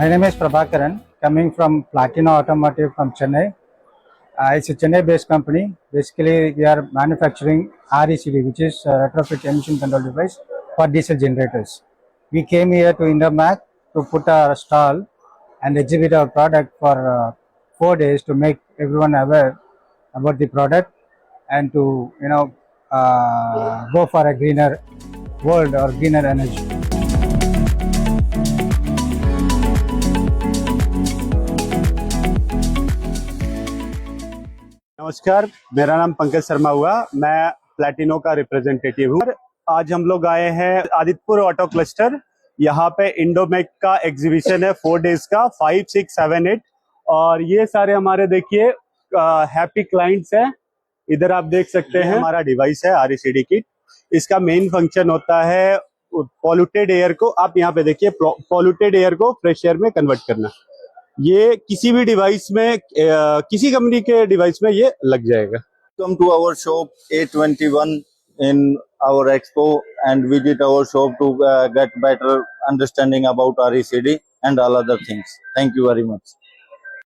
My name is Prabhakaran, coming from Platino Automotive from Chennai. It's a Chennai-based company. Basically, we are manufacturing RECD, which is Retrofit Emission Control Device for diesel generators. We came here to IndoMachi to put our stall and exhibit our product for 4 days to make everyone aware about the product and to go for a greener world or greener energy. नमस्कार, मेरा नाम पंकज शर्मा हुआ। मैं प्लैटिनो का representative हूँ। आज हम लोग आए हैं आदित्यपुर ऑटो क्लस्टर। यहाँ पे इंडोमेक का एग्जीबिशन है 4 डेज का, 5, 6, 7, 8 और ये सारे हमारे देखिए हैप्पी क्लाइंट्स हैं। इधर आप देख सकते हैं हमारा डिवाइस है RECD किट। इसका मेन फंक्शन होता है पॉल्यूटेड एयर को, आप यहाँ पे देखिए, पॉल्यूटेड एयर को फ्रेश एयर में कन्वर्ट करना। ये किसी भी डिवाइस में, किसी कंपनी के डिवाइस में ये लग जाएगा। Come to our shop A21 in our expo and visit our shop to get better understanding about RECD and all other things. Thank you very much.